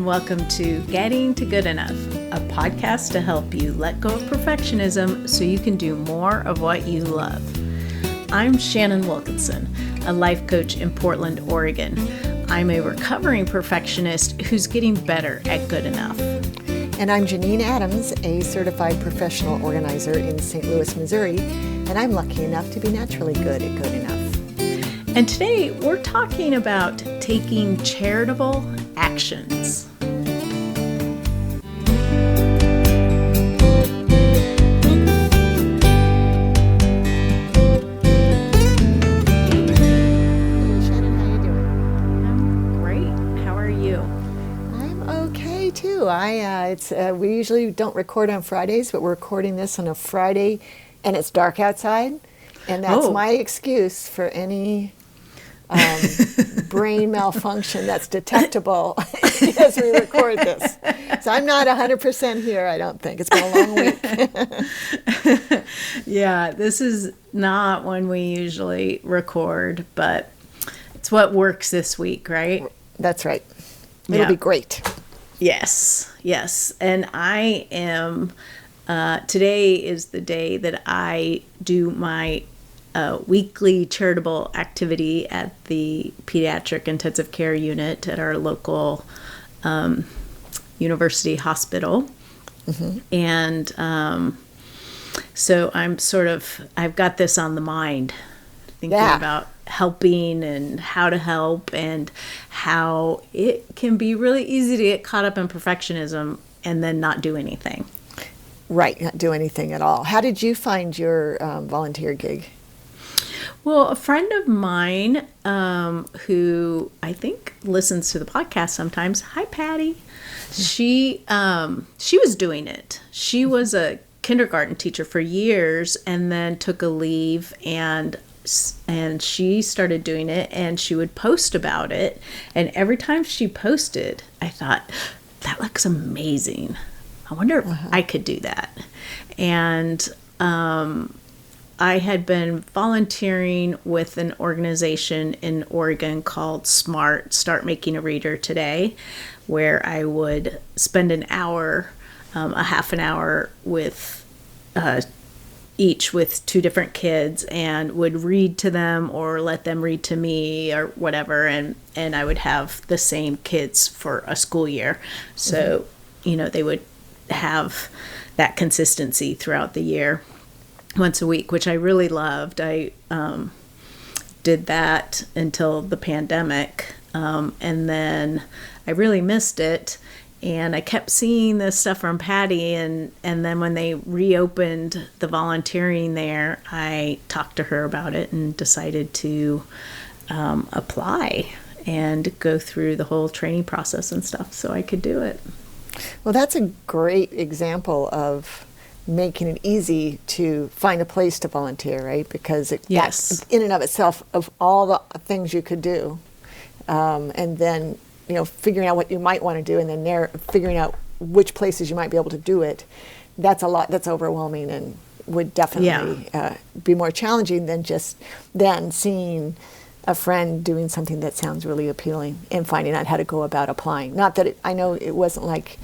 and welcome to Getting to Good Enough, a podcast to help you let go of perfectionism so you can do more of what you love. I'm Shannon Wilkinson, a life coach in Portland, Oregon. I'm a recovering perfectionist who's getting better at good enough. And I'm Janine Adams, a certified professional organizer in St. Louis, Missouri, and I'm lucky enough to be naturally good at good enough. And today we're talking about taking charitable actions. We usually don't record on Fridays, but we're recording this on a Friday, and it's dark outside, and that's my excuse for any brain malfunction that's detectable as we record this. So I'm not 100% here, I don't think. It's been a long week. Yeah, this is not when we usually record, but it's what works this week, right? That's right. It'll be great. Yes. And I am, today is the day that I do my weekly charitable activity at the pediatric intensive care unit at our local university hospital. Mm-hmm. And so I've got this on the mind, thinking about helping and how to help and how it can be really easy to get caught up in perfectionism and then not do anything. Right, not do anything at all. How did you find your volunteer gig? Well, a friend of mine who I think listens to the podcast sometimes, hi Patty, she was doing it. She was a kindergarten teacher for years and then took a leave and she started doing it, and she would post about it, and every time she posted I thought, that looks amazing, I wonder if I could do that. And I had been volunteering with an organization in Oregon called Start Making a Reader Today, where I would spend an hour, a half an hour with each with two different kids, and would read to them or let them read to me or whatever, and I would have the same kids for a school year. So, they would have that consistency throughout the year, once a week, which I really loved. I did that until the pandemic, and then I really missed it. And I kept seeing this stuff from Patty, and then when they reopened the volunteering there, I talked to her about it and decided to apply and go through the whole training process and stuff so I could do it. Well, that's a great example of making it easy to find a place to volunteer, right? Because that's in and of itself, of all the things you could do, and then figuring out what you might want to do, and then figuring out which places you might be able to do it, that's a lot. That's overwhelming and would definitely be more challenging than just then seeing a friend doing something that sounds really appealing and finding out how to go about applying. Not that I know it wasn't like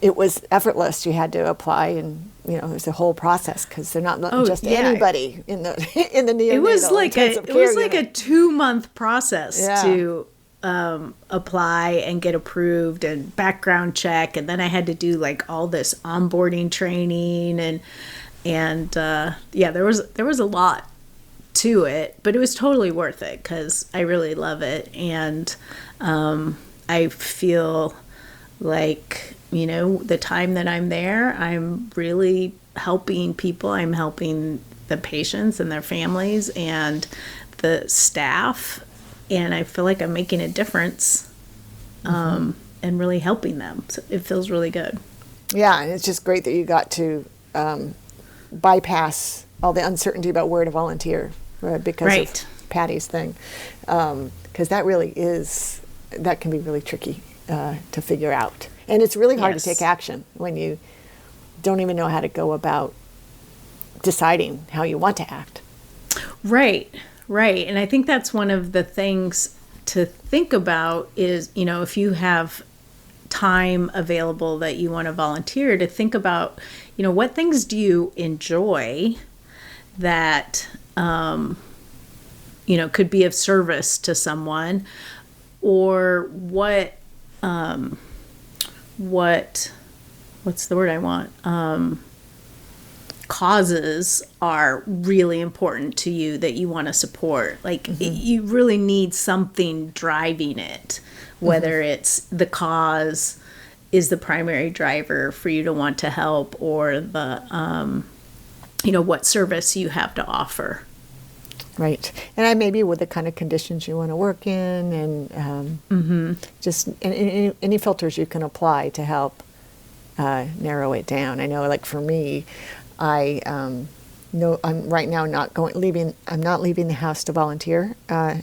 it was effortless. You had to apply, and it was a whole process, because they're not anybody in the neonatal It was like a 2-month process to apply and get approved and background check, and then I had to do like all this onboarding training, and there was a lot to it, but it was totally worth it because I really love it, and I feel like the time that I'm there, I'm really helping people. I'm helping the patients and their families and the staff. And I feel like I'm making a difference and really helping them. So it feels really good. Yeah, and it's just great that you got to bypass all the uncertainty about where to volunteer, right? Because of Patty's thing. Because that can be really tricky to figure out. And it's really hard to take action when you don't even know how to go about deciding how you want to act. Right. And I think that's one of the things to think about is, if you have time available that you want to volunteer, to think about, what things do you enjoy that, could be of service to someone, or what's the word I want? Causes are really important to you that you want to support. Like, you really need something driving it, whether it's the cause is the primary driver for you to want to help, or the, what service you have to offer. Right. And maybe with the kind of conditions you want to work in, and just any filters you can apply to help narrow it down. I know, like for me, I know I'm right now I'm not leaving the house to volunteer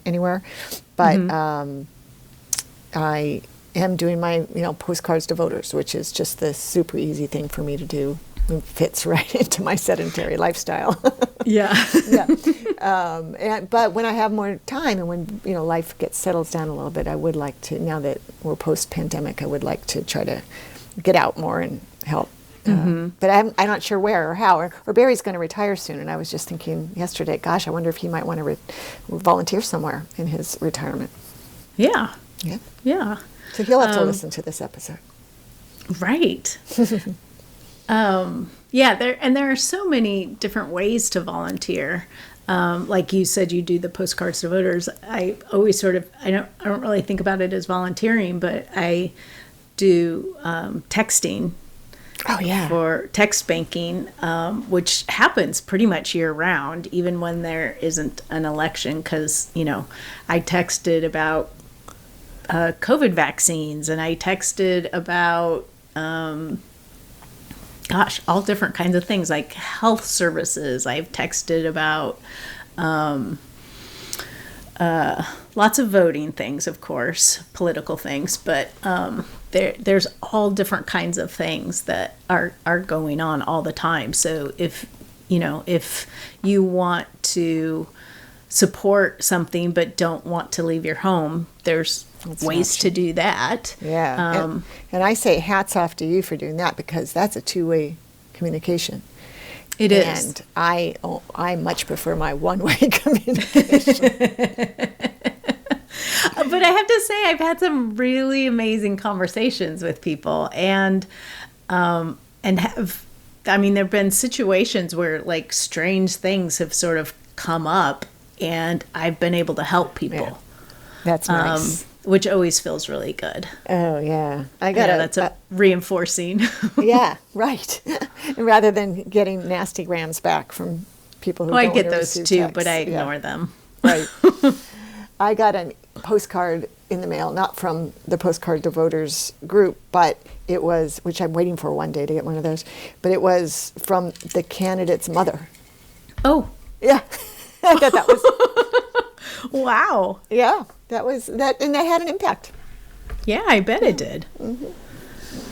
anywhere, but I am doing my postcards to voters, which is just the super easy thing for me to do. It fits right into my sedentary lifestyle. Yeah. But when I have more time, and when life settles down a little bit, I would like to, now that we're post-pandemic, I would like to try to get out more and help. But I'm not sure where or how. Or Barry's going to retire soon, and I was just thinking yesterday, gosh, I wonder if he might want to volunteer somewhere in his retirement. Yeah. Yeah. Yeah. So he'll have to listen to this episode. Right. There are so many different ways to volunteer. Like you said, you do the postcards to voters. I always I don't really think about it as volunteering, but I do texting. Oh yeah. For text banking, which happens pretty much year round, even when there isn't an election, because I texted about COVID vaccines, and I texted about all different kinds of things, like health services. I've texted about lots of voting things, of course, political things, but there's all different kinds of things that are going on all the time. So if you want to support something but don't want to leave your home, there's ways to do that. Yeah. And I say hats off to you for doing that, because that's a two-way communication. It is. And I much prefer my one-way communication. But I have to say, I've had some really amazing conversations with people, and there have been situations where like strange things have sort of come up, and I've been able to help people. Yeah. That's nice. Which always feels really good. Oh yeah, that's reinforcing. Yeah, right. Rather than getting nasty grams back from people who. I don't get those too, texts. but I ignore them. Right. I got a postcard in the mail, not from the postcard to voters group, but it was, which I'm waiting for one day to get one of those, but it was from the candidate's mother. Oh. Yeah. I thought that was. Wow. Yeah, that was that, and that had an impact. Yeah, I bet it did.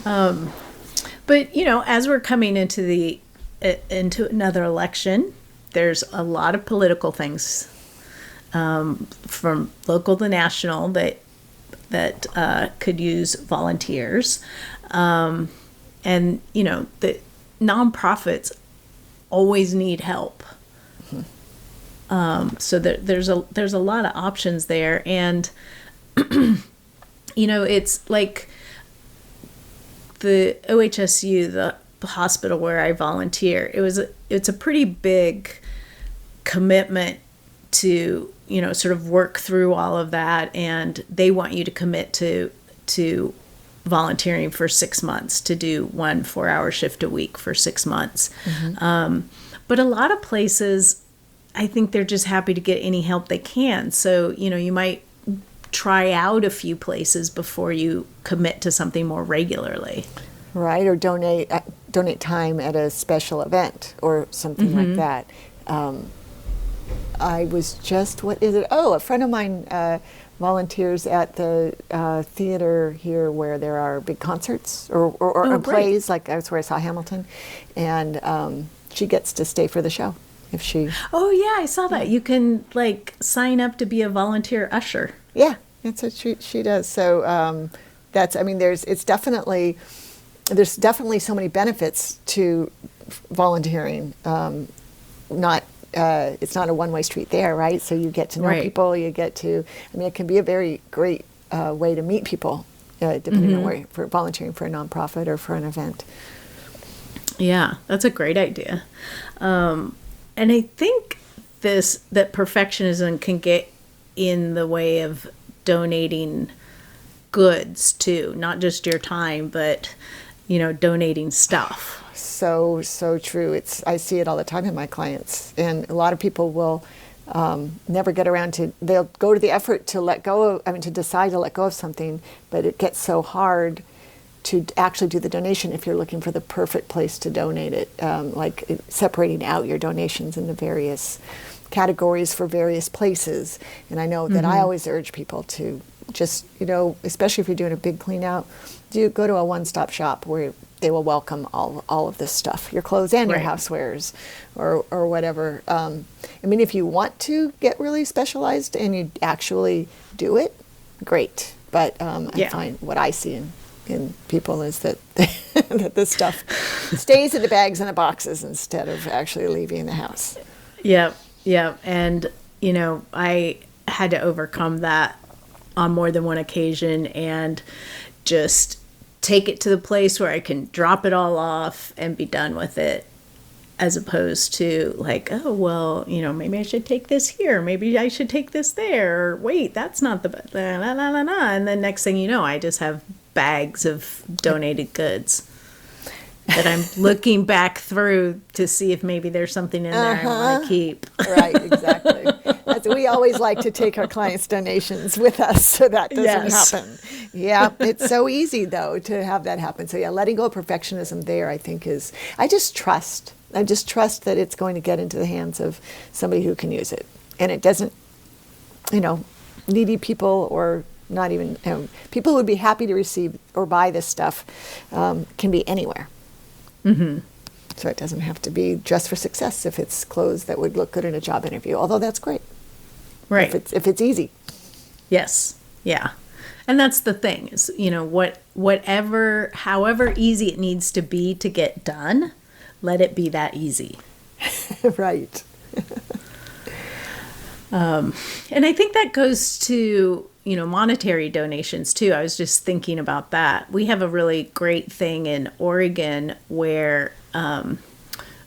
But as we're coming into another election, there's a lot of political things, from local to national, that could use volunteers, and the nonprofits always need help. So there's a lot of options there, and it's like the OHSU, the hospital where I volunteer. It's a pretty big commitment to sort of work through all of that, and they want you to commit to volunteering for 6 months, to do 1 4-hour shift a week for 6 months. But a lot of places, I think they're just happy to get any help they can. So, you might try out a few places before you commit to something more regularly. Right, or donate time at a special event or something like that. I was just, what is it? Oh, a friend of mine volunteers at the theater here where there are big concerts or plays, like that's where I saw Hamilton. And she gets to stay for the show. If she. Oh yeah, I saw that. You can sign up to be a volunteer usher. Yeah, that's what she does. So there's definitely so many benefits to volunteering. It's not a one-way street there, right? So you get to know people, it can be a very great way to meet people, depending on where, for volunteering for a nonprofit or for an event. Yeah, that's a great idea. And I think that perfectionism can get in the way of donating goods too, not just your time, but, donating stuff. So true. I see it all the time in my clients, and a lot of people will never get around to. They'll go to the effort to decide to let go of something, but it gets so hard to actually do the donation if you're looking for the perfect place to donate it, separating out your donations into various categories for various places. And I know that I always urge people to just, especially if you're doing a big clean out, go to a one-stop shop where they will welcome all of this stuff, your clothes and your housewares or whatever. If you want to get really specialized and you actually do it, great. But I find what I see in people is that that this stuff stays in the bags and the boxes instead of actually leaving the house. Yeah. And, I had to overcome that on more than one occasion and just take it to the place where I can drop it all off and be done with it, as opposed to maybe I should take this here, maybe I should take this there, or wait, that's not the best, and then next thing you know, I just have bags of donated goods that I'm looking back through to see if maybe there's something in there I want to keep. Right, exactly. We always like to take our clients' donations with us so that doesn't happen. Yeah, it's so easy, though, to have that happen. So, letting go of perfectionism there, I think, I just trust that it's going to get into the hands of somebody who can use it. And it doesn't, needy people or not even, people who would be happy to receive or buy this stuff can be anywhere. Mm-hmm. So it doesn't have to be dressed for success if it's clothes that would look good in a job interview, although that's great. Right. If it's easy. Yes. Yeah. And that's the thing is, however easy it needs to be to get done, let it be that easy. Right. And I think that goes to, monetary donations too. I was just thinking about that. We have a really great thing in Oregon where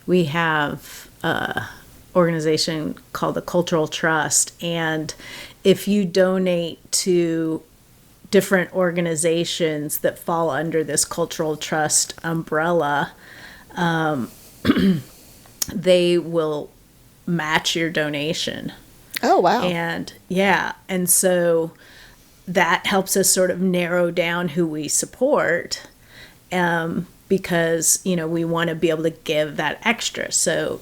we have a organization called the Cultural Trust. And if you donate to different organizations that fall under this Cultural Trust umbrella, they will match your donation. Oh, wow. And so that helps us sort of narrow down who we support, because, we want to be able to give that extra. So,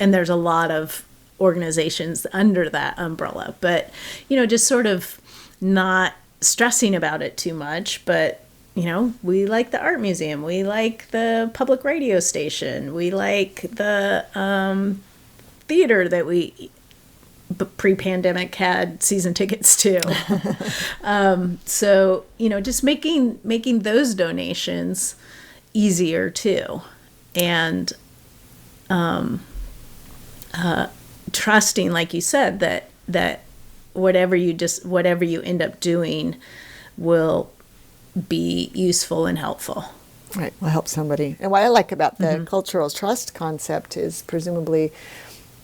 and there's a lot of organizations under that umbrella, but, just sort of not stressing about it too much, but, we like the art museum, we like the public radio station, we like the theater that we pre-pandemic had season tickets to. So, just making those donations easier too. And trusting, like you said, that whatever you end up doing will be useful and helpful. Right, will help somebody. And what I like about the cultural trust concept is presumably,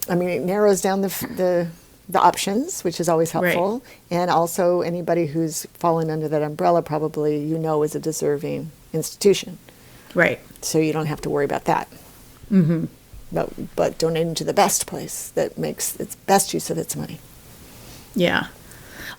it narrows down the options, which is always helpful. Right. And also anybody who's fallen under that umbrella probably is a deserving institution. Right. So you don't have to worry about that. Mm-hmm. But donating to the best place that makes its best use of its money. Yeah.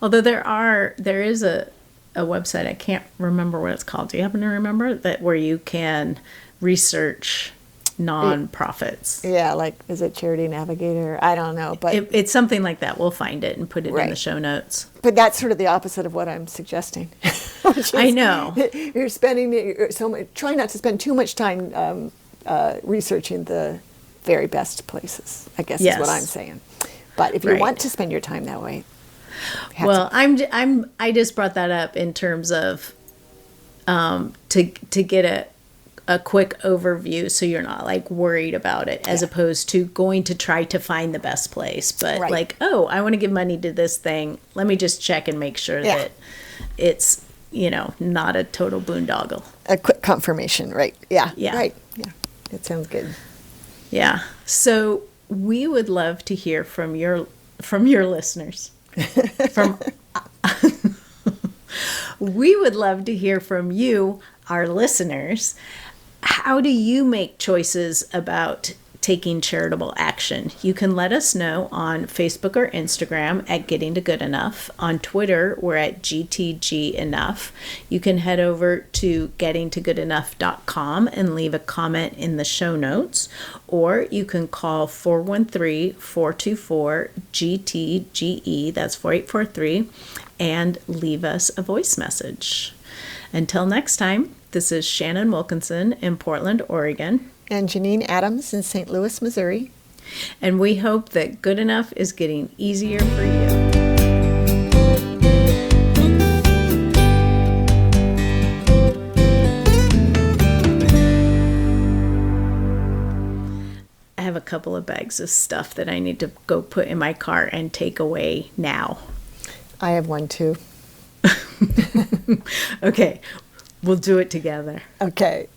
Although there is a website, I can't remember what it's called. Do you happen to remember that, where you can research nonprofits? Yeah, is it Charity Navigator? I don't know, but it's something like that. We'll find it and put it in the show notes. But that's sort of the opposite of what I'm suggesting. I know. You're trying not to spend too much time researching the very best places, I guess is what I'm saying. But if you want to spend your time that way, Well, I just brought that up in terms of to get a quick overview, so you're not like worried about it, as opposed to going to try to find the best place. But like, oh, I want to give money to this thing. Let me just check and make sure that it's, not a total boondoggle. A quick confirmation, right? Yeah. Yeah. Right. Yeah. That sounds good. Yeah. So we would love to hear from your listeners. We would love to hear from you, our listeners. How do you make choices about taking charitable action? You can let us know on Facebook or Instagram at Getting to Good Enough. On Twitter, we're at GTG Enough. You can head over to gettingtogoodenough.com and leave a comment in the show notes, or you can call 413-424-GTGE, that's 4843, and leave us a voice message. Until next time, this is Shannon Wilkinson in Portland, Oregon. And Janine Adams in St. Louis, Missouri. And we hope that good enough is getting easier for you. I have a couple of bags of stuff that I need to go put in my car and take away now. I have one too. Okay, we'll do it together. Okay.